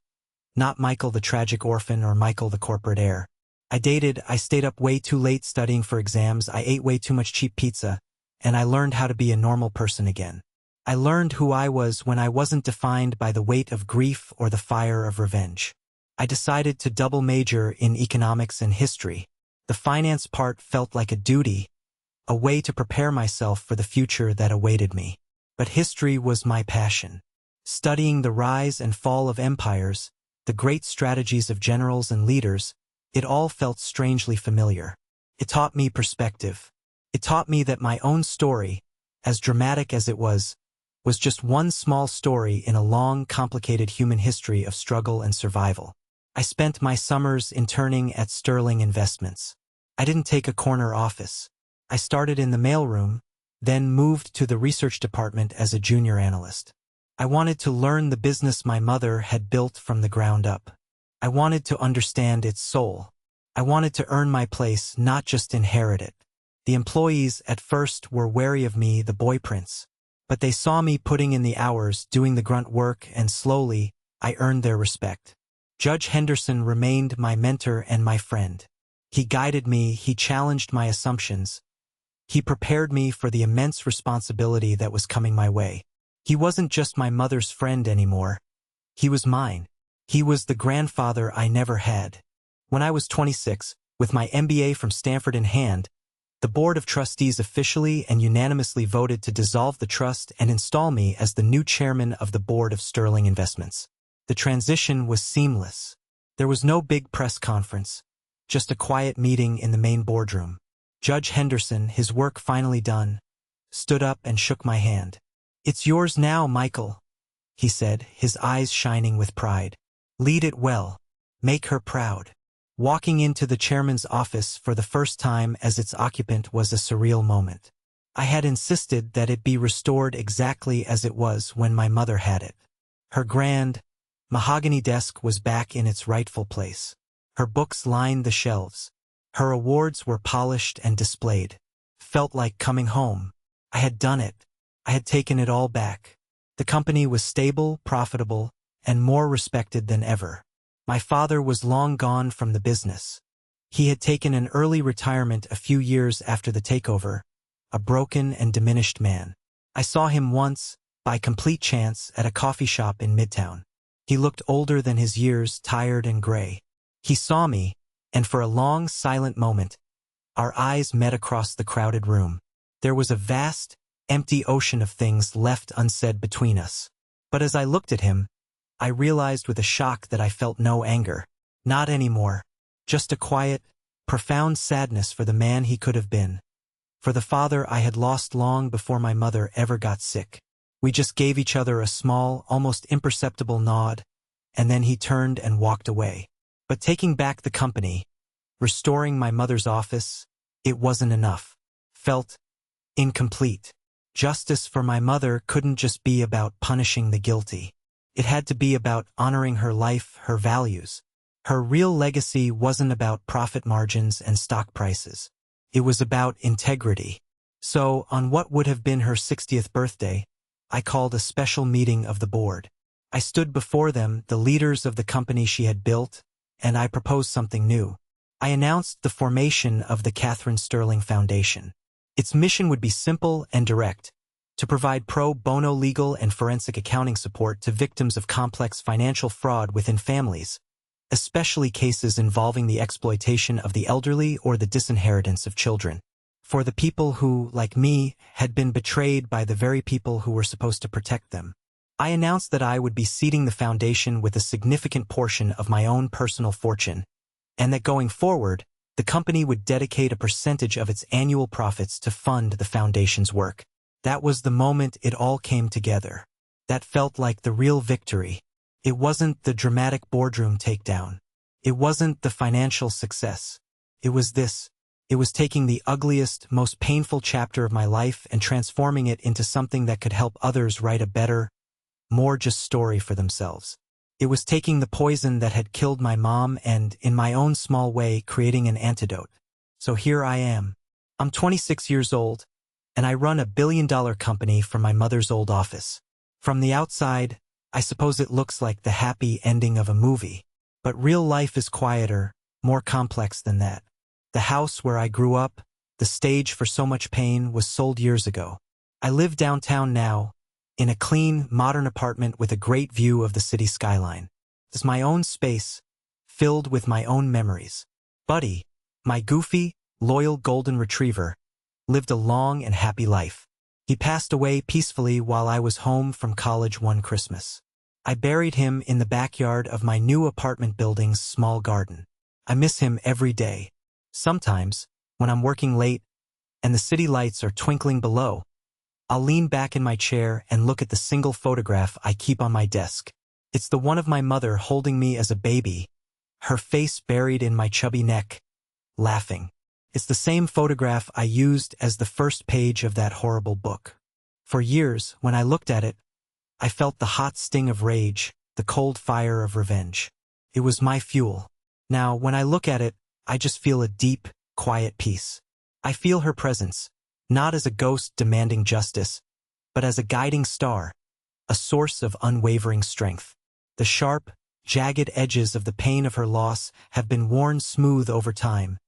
not Michael the tragic orphan or Michael the corporate heir. I stayed up way too late studying for exams, I ate way too much cheap pizza, and I learned how to be a normal person again. I learned who I was when I wasn't defined by the weight of grief or the fire of revenge. I decided to double major in economics and history. The finance part felt like a duty, a way to prepare myself for the future that awaited me. But history was my passion. Studying the rise and fall of empires, the great strategies of generals and leaders, it all felt strangely familiar. It taught me perspective. It taught me that my own story, as dramatic as it was just one small story in a long, complicated human history of struggle and survival. I spent my summers interning at Sterling Investments. I didn't take a corner office. I started in the mailroom, then moved to the research department as a junior analyst. I wanted to learn the business my mother had built from the ground up. I wanted to understand its soul. I wanted to earn my place, not just inherit it. The employees at first were wary of me, the boy prince. But they saw me putting in the hours, doing the grunt work, and slowly, I earned their respect. Judge Henderson remained my mentor and my friend. He guided me, he challenged my assumptions. He prepared me for the immense responsibility that was coming my way. He wasn't just my mother's friend anymore. He was mine. He was the grandfather I never had. When I was 26, with my MBA from Stanford in hand, the Board of Trustees officially and unanimously voted to dissolve the trust and install me as the new chairman of the board of Sterling Investments. The transition was seamless. There was no big press conference, just a quiet meeting in the main boardroom. Judge Henderson, his work finally done, stood up and shook my hand. "It's yours now, Michael," he said, his eyes shining with pride. "Lead it well. Make her proud." Walking into the chairman's office for the first time as its occupant was a surreal moment. I had insisted that it be restored exactly as it was when my mother had it. Her grand, mahogany desk was back in its rightful place. Her books lined the shelves. Her awards were polished and displayed. Felt like coming home. I had done it. I had taken it all back. The company was stable, profitable, and more respected than ever. My father was long gone from the business. He had taken an early retirement a few years after the takeover, a broken and diminished man. I saw him once, by complete chance, at a coffee shop in Midtown. He looked older than his years, tired and gray. He saw me, And for a long, silent moment, our eyes met across the crowded room. There was a vast, empty ocean of things left unsaid between us. But as I looked at him, I realized with a shock that I felt no anger. Not anymore. Just a quiet, profound sadness for the man he could have been. For the father I had lost long before my mother ever got sick. We just gave each other a small, almost imperceptible nod, and then he turned and walked away. But taking back the company, restoring my mother's office, it wasn't enough. Felt incomplete. Justice for my mother couldn't just be about punishing the guilty. It had to be about honoring her life, her values. Her real legacy wasn't about profit margins and stock prices. It was about integrity. So, on what would have been her 60th birthday, I called a special meeting of the board. I stood before them, the leaders of the company she had built, and I proposed something new. I announced the formation of the Catherine Sterling Foundation. Its mission would be simple and direct, to provide pro bono legal and forensic accounting support to victims of complex financial fraud within families, especially cases involving the exploitation of the elderly or the disinheritance of children. For the people who, like me, had been betrayed by the very people who were supposed to protect them. I announced that I would be seeding the foundation with a significant portion of my own personal fortune, and that going forward, the company would dedicate a percentage of its annual profits to fund the foundation's work. That was the moment it all came together. That felt like the real victory. It wasn't the dramatic boardroom takedown. It wasn't the financial success. It was this. It was taking the ugliest, most painful chapter of my life and transforming it into something that could help others write a better, more just story for themselves. It was taking the poison that had killed my mom and, in my own small way, creating an antidote. So here I am. I'm 26 years old, and I run a billion-dollar company from my mother's old office. From the outside, I suppose it looks like the happy ending of a movie. But real life is quieter, more complex than that. The house where I grew up, the stage for so much pain, was sold years ago. I live downtown now, in a clean, modern apartment with a great view of the city skyline. It's my own space, filled with my own memories. Buddy, my goofy, loyal golden retriever, lived a long and happy life. He passed away peacefully while I was home from college one Christmas. I buried him in the backyard of my new apartment building's small garden. I miss him every day. Sometimes, when I'm working late and the city lights are twinkling below, I'll lean back in my chair and look at the single photograph I keep on my desk. It's the one of my mother holding me as a baby, her face buried in my chubby neck, laughing. It's the same photograph I used as the first page of that horrible book. For years, when I looked at it, I felt the hot sting of rage, the cold fire of revenge. It was my fuel. Now, when I look at it, I just feel a deep, quiet peace. I feel her presence, not as a ghost demanding justice, but as a guiding star, a source of unwavering strength. The sharp, jagged edges of the pain of her loss have been worn smooth over time,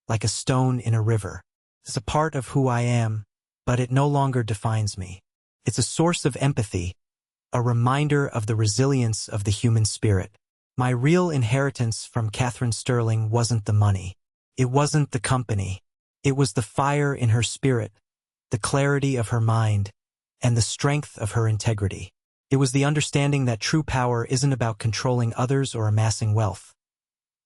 like a stone in a river. It's a part of who I am, but it no longer defines me. It's a source of empathy, a reminder of the resilience of the human spirit. My real inheritance from Catherine Sterling wasn't the money. It wasn't the company. It was the fire in her spirit, the clarity of her mind, and the strength of her integrity. It was the understanding that true power isn't about controlling others or amassing wealth.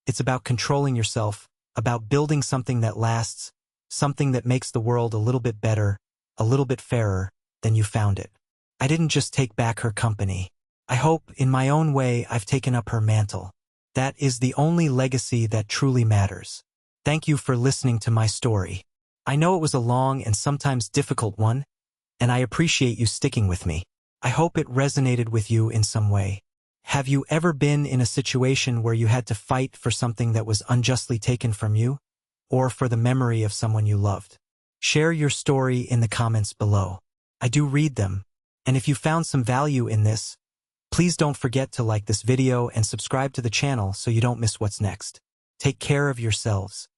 It's about controlling yourself, about building something that lasts, something that makes the world a little bit better, a little bit fairer than you found it. I didn't just take back her company. I hope, in my own way, I've taken up her mantle. That is the only legacy that truly matters. Thank you for listening to my story. I know it was a long and sometimes difficult one, and I appreciate you sticking with me. I hope it resonated with you in some way. Have you ever been in a situation where you had to fight for something that was unjustly taken from you, or for the memory of someone you loved? Share your story in the comments below. I do read them, and if you found some value in this, please don't forget to like this video and subscribe to the channel so you don't miss what's next. Take care of yourselves.